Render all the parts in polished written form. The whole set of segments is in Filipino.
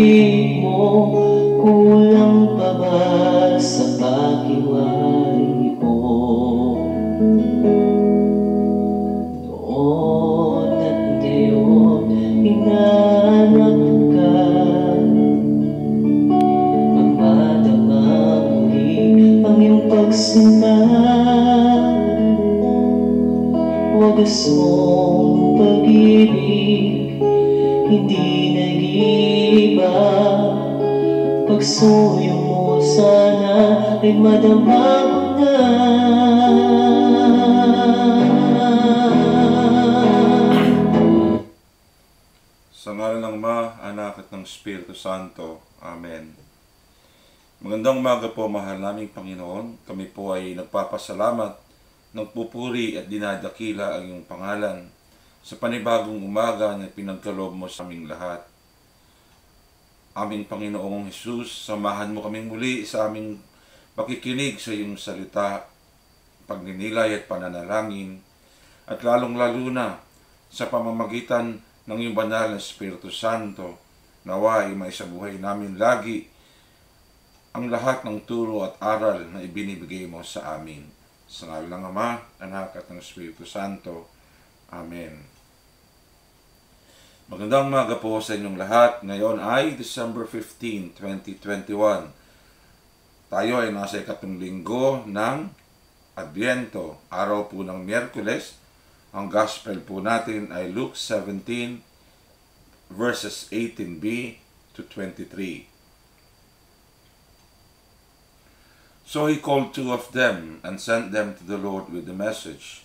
pag-ibig mo, kulang pa ba sa paghiwalay ko? Noon at ngayon, hinahanap ka, mamadama muli ang iyong pagsinta. Wagas mong pag-ibig, hindi nag-iiba. Pagsuyo mo sana ay madama ko na. Sa ngalan ng Ama, Anak at ng Espiritu Santo. Amen. Magandang umaga po, mahal naming Panginoon. Kami po ay nagpapasalamat, nagpupuri at dinadakila ang iyong pangalan sa panibagong umaga na pinagkaloob mo sa aming lahat. Aming Panginoong Hesus, samahan mo kaming muli sa aming pakikinig sa iyong salita, pagninilay at pananalangin, at lalong-lalo na sa pamamagitan ng iyong banal na Espiritu Santo, nawa ay maisabuhay namin lagi ang lahat ng turo at aral na ibinibigay mo sa amin. Sa ngalan ng Ama, Anak at ng Espiritu Santo. Amen. Magandang umaga po sa inyong lahat. Ngayon ay December 15, 2021. Tayo ay nasa ikatong linggo ng Adbyento, araw po ng Miyerkules. Ang gospel po natin ay Luke 17, verses 18b to 23. So he called two of them and sent them to the Lord with the message,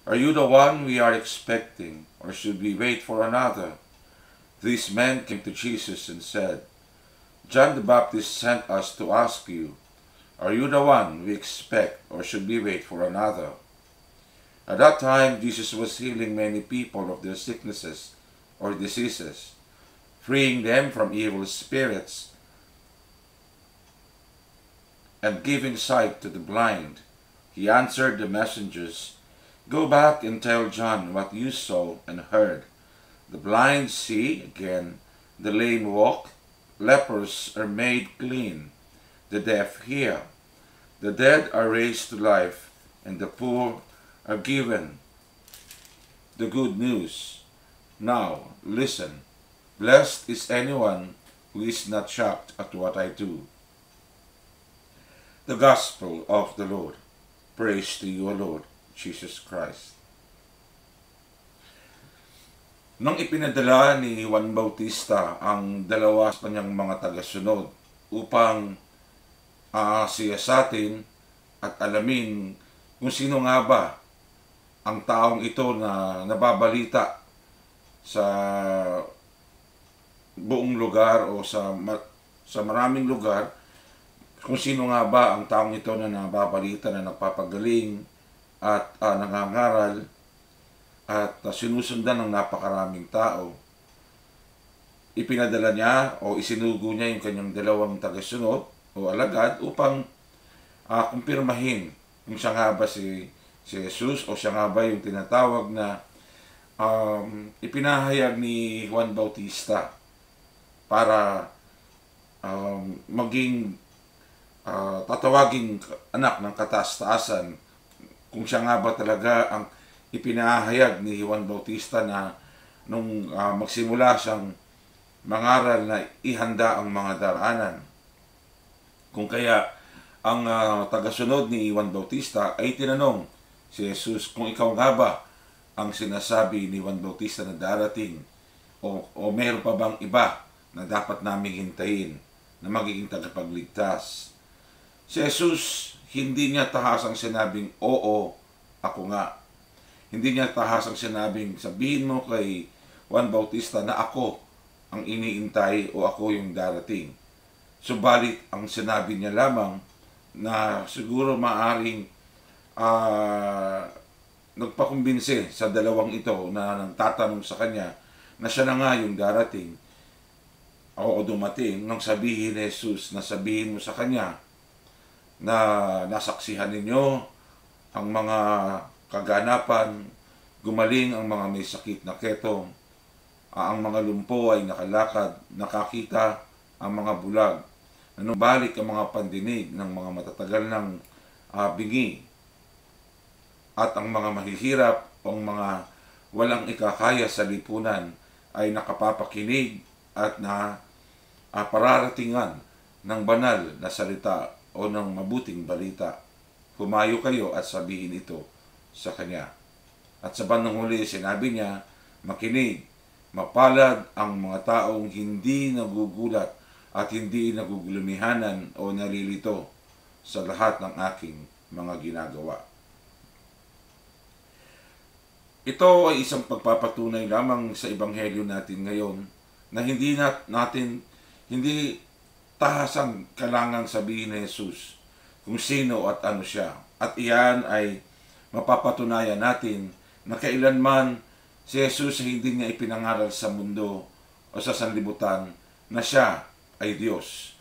"Are you the one we are expecting, or should we wait for another?" These men came to Jesus and said, "John the Baptist sent us to ask you, are you the one we expect, or should we wait for another?" At that time, Jesus was healing many people of their sicknesses or diseases, freeing them from evil spirits, and giving sight to the blind. He answered the messengers, "Go back and tell John what you saw and heard. The blind see again, the lame walk, lepers are made clean, the deaf hear, the dead are raised to life, and the poor are given the good news. Now, listen, blessed is anyone who is not shocked at what I do." The Gospel of the Lord. Praise to you, O Lord, Jesus Christ. Nang ipinadala ni Juan Bautista ang dalawa sa kanyang mga tagasunod upang siyasatin at alamin kung sino nga ba ang taong ito na nababalita sa buong lugar o sa maraming lugar, kung sino nga ba ang taong ito na nababalita na nagpapagaling at nangangaral at sinusundan ng napakaraming tao. Ipinadala niya o isinugo niya yung kanyang dalawang tagasunod o alagad upang kumpirmahin kung siya nga ba si Jesus o siya nga ba yung tinatawag na ipinahayag ni Juan Bautista para maging tatawaging anak ng kataas-taasan, kung siya nga ba talaga ang ipinahayag ni Juan Bautista na nung magsimula siyang mangaral na ihanda ang mga daraanan. Kung kaya ang tagasunod ni Juan Bautista ay tinanong si Jesus kung ikaw nga ba ang sinasabi ni Juan Bautista na darating o meron pa bang iba na dapat naming hintayin na magiging tagapagligtas. Si Jesus, hindi niya tahasang sinabing, "Oo, ako nga." Hindi niya tahasang sinabing, sabihin mo kay Juan Bautista na ako ang iniintay o ako yung darating. Subalit, ang sinabi niya lamang na siguro maaring nagpakumbinse sa dalawang ito na nagtatanong sa kanya na siya na nga yung darating o dumating, nang sabihin ni Jesus na sabihin mo sa kanya na nasaksihan ninyo ang mga kaganapan, gumaling ang mga may sakit na ketong, ang mga lumpo ay nakalakad, nakakita ang mga bulag, nanubalik ang mga pandinig ng mga matatagal ng bingi, at ang mga mahihirap o ang mga walang ikakaya sa lipunan ay nakapapakinig at na pararatingan ng banal na salita o ng mabuting balita. Humayo kayo at sabihin ito sa kanya. At sa bandang huli, sinabi niya, makinig, mapalad ang mga taong hindi nagugulat at hindi nagugulumihanan o nalilito sa lahat ng aking mga ginagawa. Ito ay isang pagpapatunay lamang sa ebanghelyo natin ngayon na hindi tahasang kailangang sabihin ni Jesus kung sino at ano siya. At iyan ay mapapatunayan natin na kailanman si Jesus ay hindi niya ipinangaral sa mundo o sa sanlibutan na siya ay Diyos.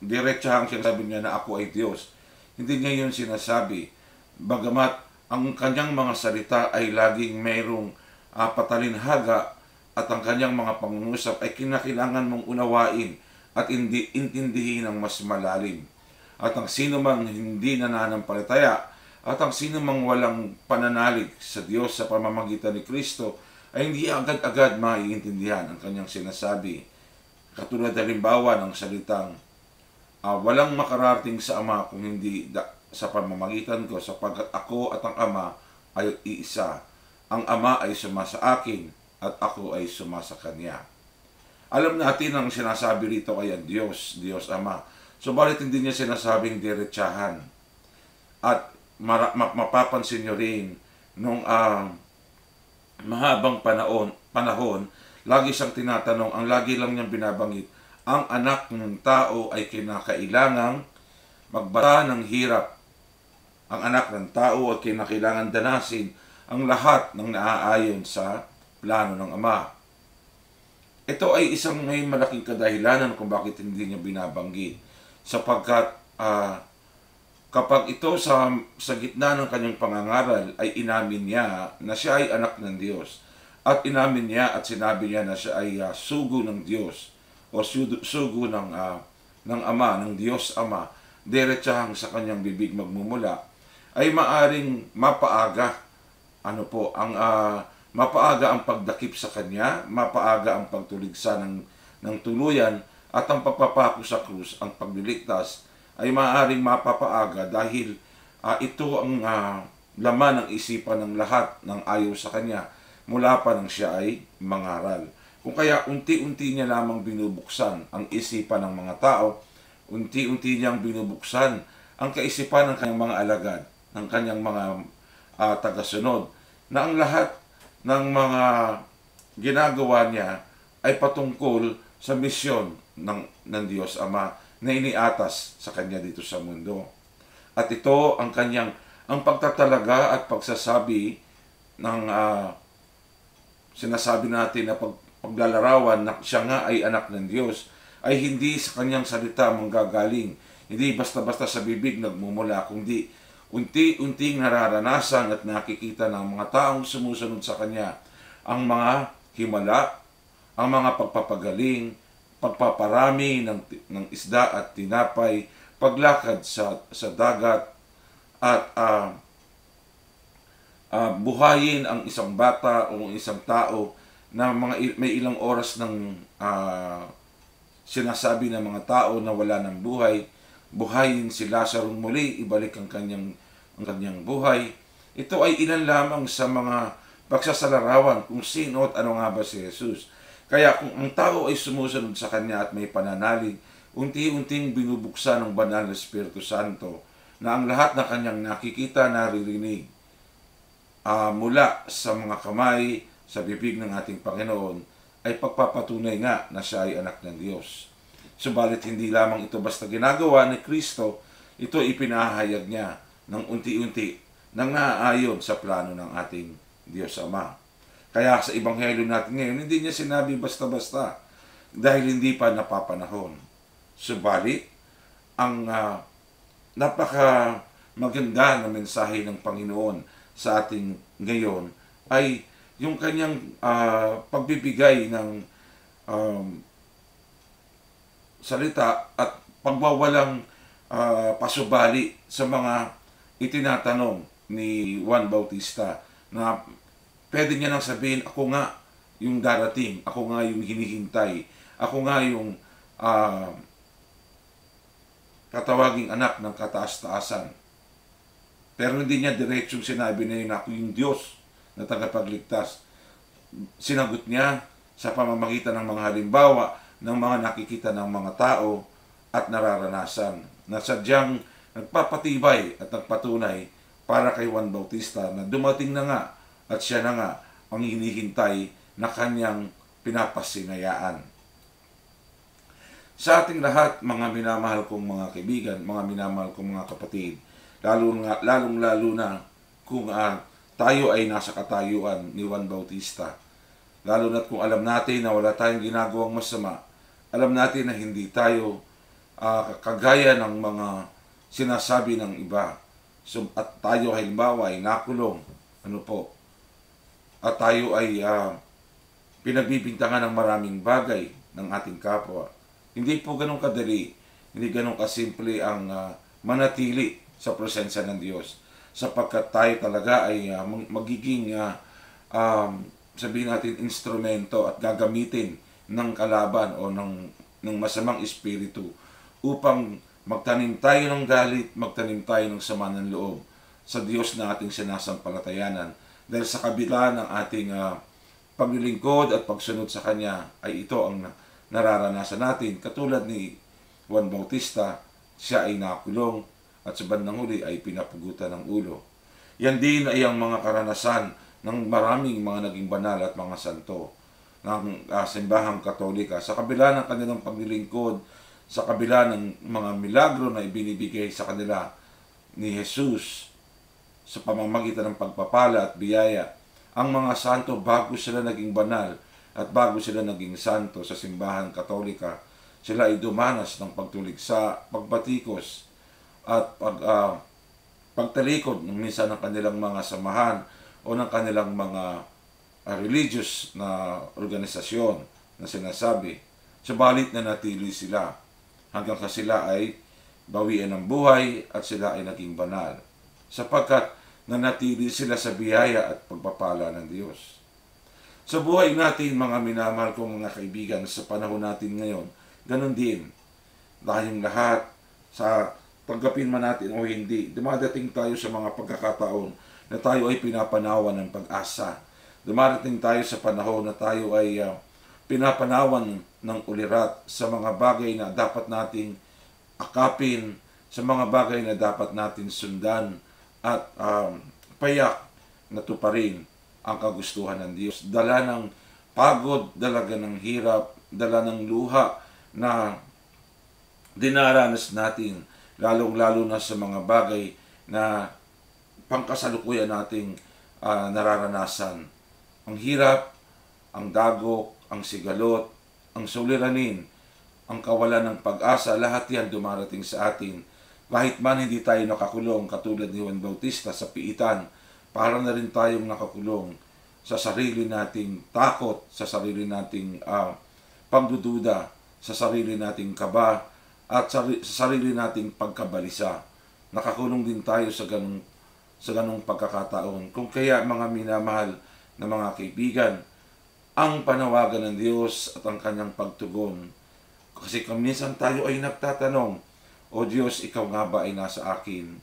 Diretsahang sinasabi niya na ako ay Diyos. Hindi niya yun sinasabi. Bagamat ang kanyang mga salita ay laging mayroong patalinhaga at ang kanyang mga pangungusap ay kinakailangan mong unawain at intindihin ng mas malalim. At ang sino mang hindi nananampalataya at ang sino mang walang pananalig sa Diyos sa pamamagitan ni Kristo ay hindi agad-agad maiintindihan ang kanyang sinasabi. Katulad halimbawa ng salitang walang makararating sa Ama kung hindi sa pamamagitan ko, sapagkat ako at ang Ama ay iisa. Ang Ama ay sumasa akin at ako ay sumasa Kanya. Alam natin ang sinasabi rito ay ang Diyos, Diyos Ama. Subalit hindi niya sinasabing diretsahan. At mapapansin niyo rin nung mahabang panahon, lagi siyang tinatanong, ang lagi lang niyang binabanggit, ang anak ng tao ay kinakailangang magbara ng hirap. Ang anak ng tao ay kinakailangan danasin ang lahat ng naaayon sa plano ng Ama. Ito ay isang may malaking kadahilanan kung bakit hindi niya binabanggit. Sapagkat kapag ito sa gitna ng kanyang pangangaral ay inamin niya na siya ay anak ng Diyos. At inamin niya at sinabi niya na siya ay sugo ng Diyos o sugo ng Ama, ng Diyos Ama, diretsahang sa kanyang bibig magmumula, ay maaring mapaaga mapaaga ang pagdakip sa kanya, mapaaga ang pagtuligsa ng tuluyan, at ang pagpapako sa krus, ang pagliligtas, ay maaaring mapapaaga dahil ito ang laman ng isipan ng lahat ng ayaw sa kanya mula pa nang siya ay mangaral. Kung kaya unti-unti niya lamang binubuksan ang isipan ng mga tao, unti-unti niyang binubuksan ang kaisipan ng kanyang mga alagad, ng kanyang mga tagasunod, na ang lahat ng mga ginagawa niya ay patungkol sa misyon ng Diyos Ama na iniatas sa kanya dito sa mundo. At ito ang ang pagtatalaga at pagsasabi ng sinasabi natin na paglalarawan na siya nga ay anak ng Diyos ay hindi sa kanyang salita manggagaling. Hindi basta-basta sa bibig nagmumula, kundi unti-unting nararanasan at nakikita ng mga taong sumusunod sa kanya ang mga himala, ang mga pagpapagaling, pagpaparami ng isda at tinapay, paglakad sa dagat, at buhayin ang isang bata o isang tao na may ilang oras ng sinasabi ng mga tao na wala ng buhay, buhayin si Lazaro muli, ibalik ang kanyang buhay. Ito ay ilan lamang sa mga pagsasalarawan kung sino at ano nga ba si Jesus. Kaya kung ang tao ay sumusunod sa kanya at may pananalig, unti-unting binubuksan ng banal na Espiritu Santo na ang lahat na kanyang nakikita, naririnig mula sa mga kamay, sa bibig ng ating Panginoon, ay pagpapatunay nga na siya ay anak ng Diyos. Subalit hindi lamang ito basta ginagawa ni Kristo, ito ipinahayag niya ng unti-unti nang naaayon sa plano ng ating Diyos Ama. Kaya sa ebanghelyo natin ngayon, hindi niya sinabi basta-basta dahil hindi pa napapanahon. Subalit, ang napaka maganda na mensahe ng Panginoon sa ating ngayon ay yung kanyang pagbibigay ng salita at pagwawalang pasubali sa mga itinatanong ni Juan Bautista na pwede niya nang sabihin, ako nga yung darating, ako nga yung hinihintay, ako nga yung katawaging anak ng kataas-taasan. Pero hindi niya diretsong sinabi na yun, ako yung Diyos na tagapagligtas. Sinagot niya sa pamamagitan ng mga halimbawa ng mga nakikita ng mga tao at nararanasan na sadyang nagpapatibay at nagpatunay para kay Juan Bautista na dumating na nga at siya na nga ang hinihintay na kanyang pinapasinayaan. Sa ating lahat, mga minamahal kong mga kaibigan, mga minamahal kong mga kapatid, lalong-lalo na kung tayo ay nasa katayuan ni Juan Bautista. Lalo na kung alam natin na wala tayong ginagawang masama, alam natin na hindi tayo kagaya ng mga sinasabi ng iba. So, at tayo halimbawa ay nakulong, at tayo ay pinagbibintangan ng maraming bagay ng ating kapwa. Hindi po ganun kadali, hindi ganun kasimple ang manatili sa presensya ng Diyos. Sapagkat tayo talaga ay magiging, sabihin natin, instrumento at gagamitin ng kalaban o ng masamang espiritu upang magtanim tayo ng galit, magtanim tayo ng sama ng loob sa Diyos na ating sinasampalatayanan. Dahil sa kabila ng ating paglilingkod at pagsunod sa Kanya ay ito ang nararanasan natin. Katulad ni Juan Bautista, siya ay nakulong at sa bandang huli ay pinapugutan ng ulo. Yan din ay ang mga karanasan ng maraming mga naging banal at mga santo ng simbahang Katolika. Sa kabila ng kanilang paglilingkod, sa kabila ng mga milagro na ibinibigay sa kanila ni Jesus sa pamamagitan ng pagpapala at biyaya, ang mga santo bago sila naging banal at bago sila naging santo sa simbahan Katolika, sila ay dumanas ng pagtuligsa, pagbatikos at pagtalikod ng minsan ng kanilang mga samahan o ng kanilang mga religious na organisasyon na sinasabi. Subalit na natili sila hanggang sa sila ay bawian ng buhay at sila ay naging banal. Sapagkat nanatili sila sa biyaya at pagpapala ng Diyos. Sa buhay natin, mga minamahal kong mga kaibigan, sa panahon natin ngayon, ganun din. Tayong lahat, sa tanggapin man natin o hindi, dumadating tayo sa mga pagkakataon na tayo ay pinapanawan ng pag-asa. Dumarating tayo sa panahon na tayo ay pinapanawan ng ulirat sa mga bagay na dapat nating akapin, sa mga bagay na dapat natin sundan at payak na tuparin ang kagustuhan ng Diyos. Dala ng pagod, dala ng hirap, dala ng luha na dinaranas natin, lalong-lalo na sa mga bagay na pangkasalukuyan nating nararanasan. Ang hirap, ang dagok, ang sigalot, ang suliranin, ang kawalan ng pag-asa, lahat yan dumarating sa atin. Kahit man hindi tayo nakakulong katulad ni Juan Bautista sa piitan, para na rin tayong nakakulong sa sarili nating takot, sa sarili nating pagdududa, sa sarili nating kaba, at sa sarili nating pagkabalisa. Nakakulong din tayo sa ganung pagkakataon. Kung kaya, mga minamahal na mga kaibigan, ang panawagan ng Diyos at ang kanyang pagtugon. Kasi kung minsan tayo ay nagtatanong, O Diyos, ikaw nga ba ay nasa akin?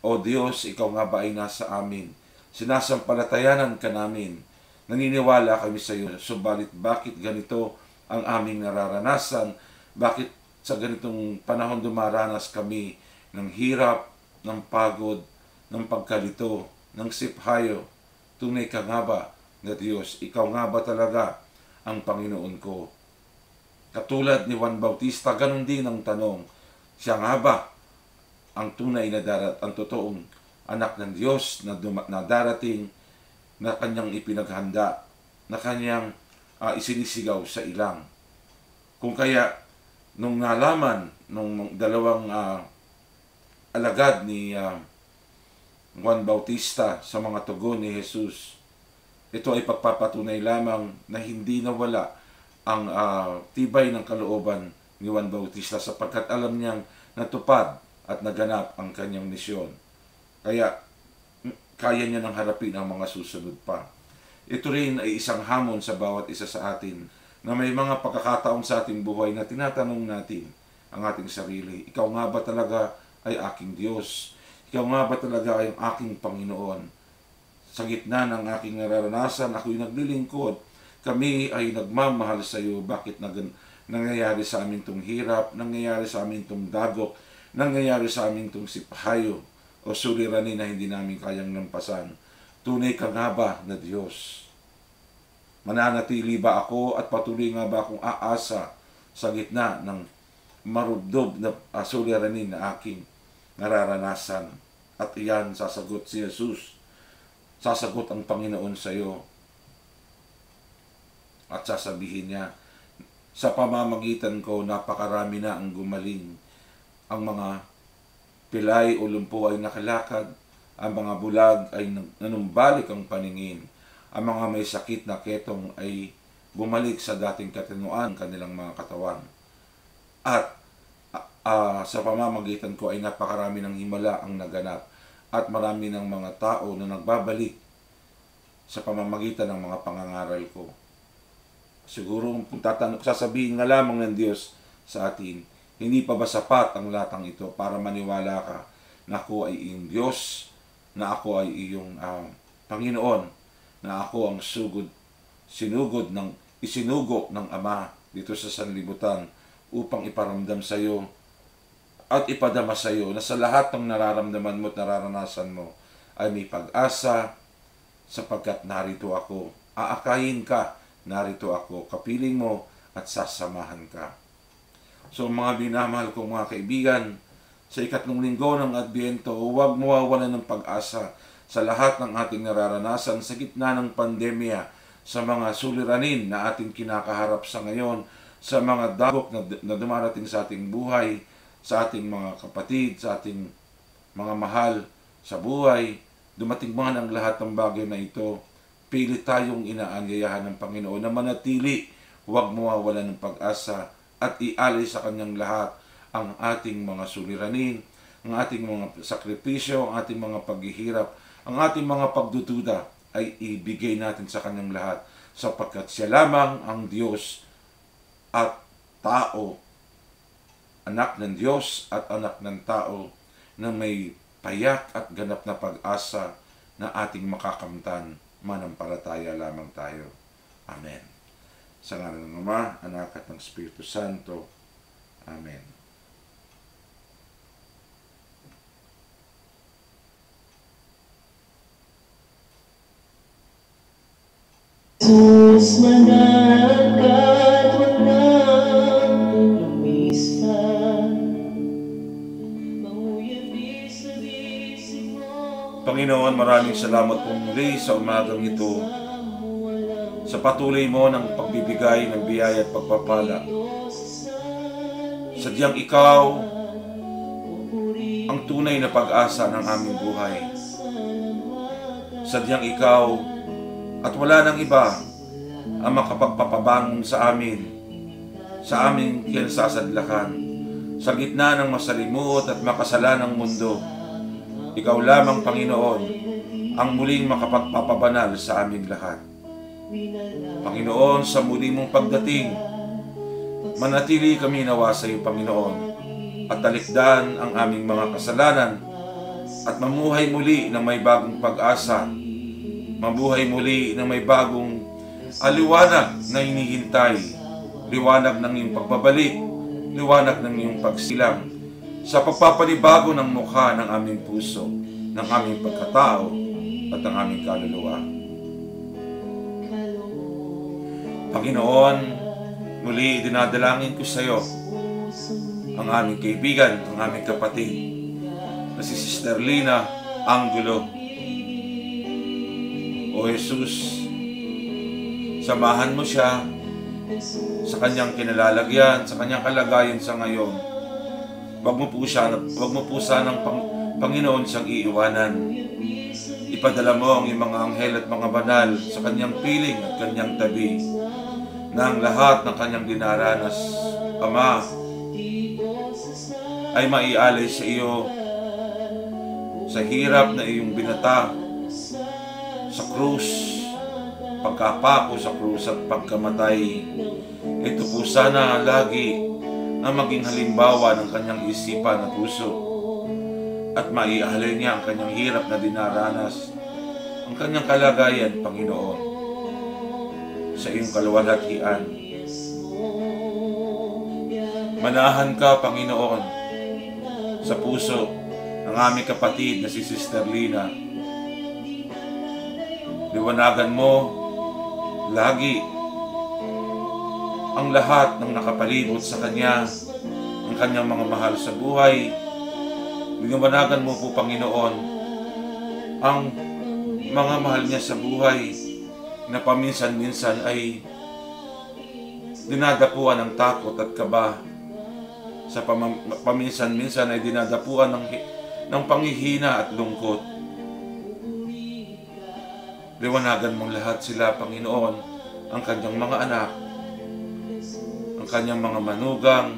O Diyos, ikaw nga ba ay nasa amin? Sinasampalatayanan ka namin. Naniniwala kami sa iyo. Subalit bakit ganito ang aming nararanasan? Bakit sa ganitong panahon dumaranas kami ng hirap, ng pagod, ng pagkalito, ng siphayo? Tunay ka nga ba na Diyos? Ikaw nga ba talaga ang Panginoon ko? Katulad ni Juan Bautista, ganun din ang tanong. Siya nga ba ang tunay na ang totoong anak ng Diyos na darating, na kanyang ipinaghanda, na kanyang isinisigaw sa ilang? Kung kaya, nung nalaman nung dalawang alagad ni Juan Bautista sa mga tugon ni Jesus, ito ay pagpapatunay lamang na hindi nawala ang tibay ng kalooban ni Juan Bautista sapagkat alam niyang natupad at naganap ang kanyang misyon. Kaya kaya niya nang harapin ang mga susunod pa. Ito rin ay isang hamon sa bawat isa sa atin na may mga pagkakataon sa ating buhay na tinatanong natin ang ating sarili, ikaw nga ba talaga ay aking Diyos? Ikaw nga ba talaga ay ang aking Panginoon? Sa gitna ng aking nararanasan, ako'y naglilingkod. Kami ay nagmamahal sa iyo. Bakit nangyayari sa amin itong hirap? Nangyayari sa amin itong dagok? Nangyayari sa amin itong sipahayo o suliranin na hindi namin kayang lampasan? Tunay ka nga ba na Diyos? Mananatili ba ako at patuloy nga ba akong aasa sa gitna ng marubdob na suliranin na aking nararanasan? At iyan sasagot si Jesus. Sasagot ang Panginoon sa iyo. At sasabihin niya, sa pamamagitan ko, napakarami na ang gumaling. Ang mga pilay o lumpo ay nakalakad. Ang mga bulag ay nanumbalik ang paningin. Ang mga may sakit na ketong ay bumalik sa dating katinuan kanilang mga katawan. At sa pamamagitan ko ay napakarami ng himala ang naganap. At marami ng mga tao na nagbabalik sa pamamagitan ng mga pangangaral ko. Siguro kung sasabihin nga lamang ng Diyos sa atin, hindi pa ba sapat ang latang ito para maniwala ka na ako ay iyong Diyos, na ako ay iyong Panginoon, na ako ang isinugo ng Ama dito sa sanlibutan upang iparamdam sa iyo at ipadama sa iyo na sa lahat ng nararamdaman mo at nararanasan mo ay may pag-asa sapagkat narito ako. Aakayin ka, narito ako, kapiling mo at sasamahan ka. So mga binamahal kong mga kaibigan, sa 3 linggo ng Adbyento, huwag mawawalan ng pag-asa sa lahat ng ating nararanasan sa gitna ng pandemya, sa mga suliranin na ating kinakaharap sa ngayon, sa mga dagok na dumarating sa ating buhay, sa ating mga kapatid, sa ating mga mahal sa buhay. Dumating man ang lahat ng bagay na ito, pilit tayong inaanyayahan ng Panginoon na manatili, huwag mawawalan ng pag-asa at ialay sa kanyang lahat ang ating mga suliranin, ang ating mga sakripisyo, ang ating mga paghihirap, ang ating mga pagdududa ay ibigay natin sa kanyang lahat sapagkat siya lamang ang Diyos at tao, anak ng Diyos at anak ng tao na may payak at ganap na pag-asa na ating makakamtan. Manampalataya lamang tayo. Amen. Sa ngalan ng Ama, Anak at ng Espiritu Santo. Amen. Jesus, managat wag nang lumisan. Manguyabi sa bisig mo. Panginoon, maraming salamat po muli sa umagang ito sa patuloy mo ng pagbibigay ng biyaya at pagpapala. Sadyang ikaw ang tunay na pag-asa ng aming buhay. Sadyang ikaw at wala nang iba ang makapagpapabangon sa aming kinasasadlakan. Sa gitna ng masalimuot at makasalanang mundo, ikaw lamang, Panginoon, ang muling makapagpapabanal sa aming lahat. Panginoon, sa muli mong pagdating, manatili kami nawa sa iyo, Panginoon, at talikdan ang aming mga kasalanan at mamuhay muli ng may bagong pag-asa, mabuhay muli ng may bagong liwanag na hinihintay, liwanag ng iyong pagbabalik, liwanag ng iyong pagsilang, sa pagpapanibago ng mukha ng aming puso, ng aming pagkatao at ng aming kaluluwa. Panginoon, muli dinadalangin ko sa iyo ang aming kaibigan, ang aming kapatid na si Sister Lina Angulo. O Jesus, samahan mo siya sa kanyang kinalalagyan, sa kanyang kalagayan sa ngayon. Wag mo po sanang Panginoon siyang iiwanan. Ipadala mo ang iyong mga anghel at mga banal sa kanyang piling at kanyang tabi na ang lahat ng kanyang dinaranas, Ama, ay maialay sa iyo sa hirap na iyong binata sa krus, pagkapako sa krus at pagkamatay. Ito po sana lagi ang maging halimbawa ng kanyang isipan at puso at maialay niya ang kanyang hirap na dinaranas, ang kanyang kalagayan, Panginoon, sa iyong kaluwalhatian. Manahan ka, Panginoon, sa puso ng aming kapatid na si Sister Lina. Liwanagan mo lagi ang lahat ng nakapalibot sa kanya, ang kanyang mga mahal sa buhay. Liwanagan mo po, Panginoon, ang mga mahal niya sa buhay na paminsan-minsan ay dinadapuan ng takot at kaba. Sa paminsan-minsan ay dinadapuan ng panghihina at lungkot. Liwanagan mong lahat sila, Panginoon, ang kanyang mga anak, ang kanyang mga manugang,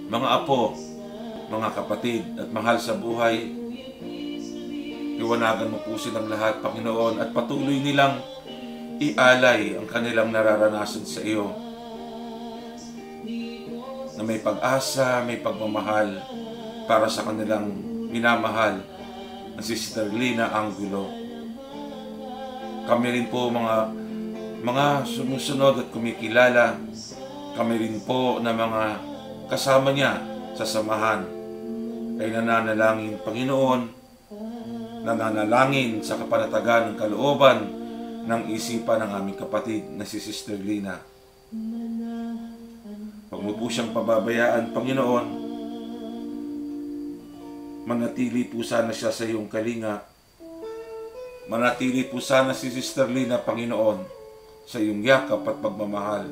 mga apo, mga kapatid at mahal sa buhay. Liwanagan mo po silang lahat, Panginoon, at patuloy nilang ialay ang kanilang nararanasan sa iyo, na may pag-asa, may pagmamahal para sa kanilang minamahal na si Sister Lina Angulo. Kami rin po mga sumusunod at kumikilala, kami rin po na mga kasama niya sa samahan ay nananalangin, Panginoon, nananalangin sa kapanatagan ng kalooban ng isipan ng aming kapatid na si Sister Lina. Huwag mo po siyang pababayaan, Panginoon. Manatili po sana siya sa iyong kalinga. Manatili po sana si Sister Lina, Panginoon, sa iyong yakap at pagmamahal.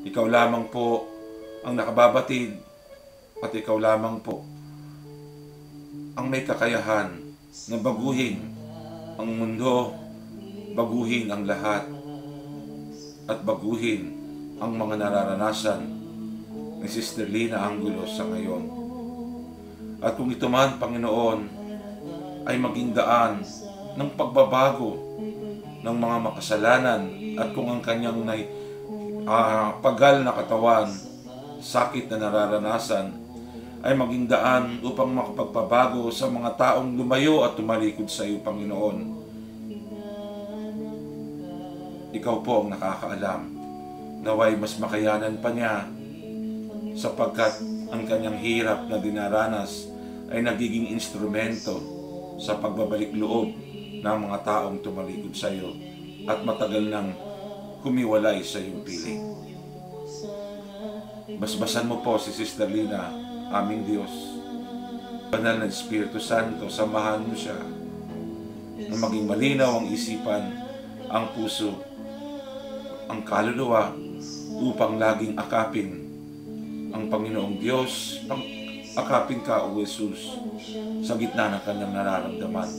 Ikaw lamang po ang nakababatid at ikaw lamang po ang may kakayahan na baguhin ang mundo, baguhin ang lahat, at baguhin ang mga nararanasan ni Sister Lina Angulo sa ngayon. At kung ito man, Panginoon, ay maging daan ng pagbabago ng mga makasalanan at kung ang kanyang pagal na katawan, sakit na nararanasan, ay maging daan upang makapagpabago sa mga taong lumayo at tumalikod sa iyo, Panginoon. Ikaw po ang nakakaalam. Naway mas makayanan pa niya sapagkat ang kanyang hirap na dinaranas ay nagiging instrumento sa pagbabalik loob ng mga taong tumalikod sa iyo at matagal nang humiwalay sa iyong piling. Basbasan mo po si Sister Lina, aming Diyos. Banal na Espiritu Santo, samahan mo siya na maging malinaw ang isipan, ang puso, ang kaluluwa upang laging akapin ang Panginoong Diyos, akapin ka, O Jesus, sa gitna ng kanyang nararamdaman.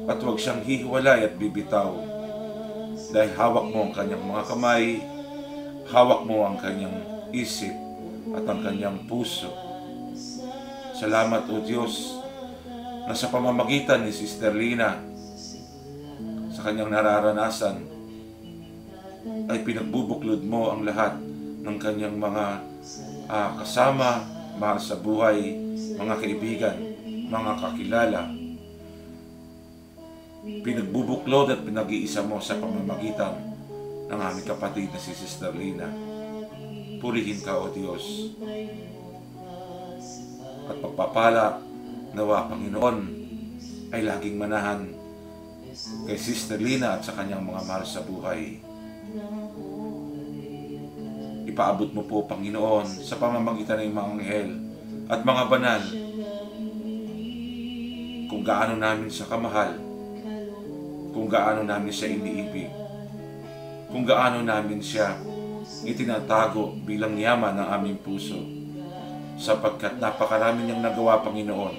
At huwag siyang hihiwalay at bibitaw dahil hawak mo ang kanyang mga kamay, hawak mo ang kanyang isip at ang kanyang puso. Salamat, O Diyos, na sa pamamagitan ni Sister Lina sa kanyang nararanasan ay pinagbubuklod mo ang lahat ng kanyang mga kasama, mahal sa buhay, mga kaibigan, mga kakilala. Pinagbubuklod at pinag-iisa mo sa pamamagitan ng aming kapatid na si Sister Lina. Purihin ka, O Diyos. At pagpapala nawa, Panginoon, ay laging manahan kay Sister Lina at sa kanyang mga mahal sa buhay. Ipaabot mo po, Panginoon, sa pamamagitan ng mga anghel at mga banal kung gaano namin siya kamahal, kung gaano namin siya iniibig, kung gaano namin siya itinatago bilang yaman ng aming puso, sapagkat napakarami niyang nagawa, Panginoon,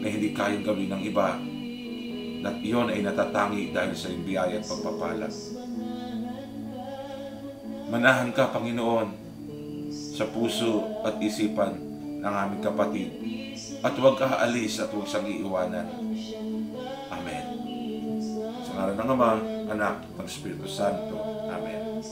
na hindi kayang gawin ng iba, at iyon ay natatangi dahil sa iyong biyaya at pagpapala. Manahan ka, Panginoon, sa puso at isipan ng aming kapatid, at huwag ka aalis at huwag siyang iiwanan. Amen. Sa ngalan ng Ama, Anak, at Espiritu Santo. Amen.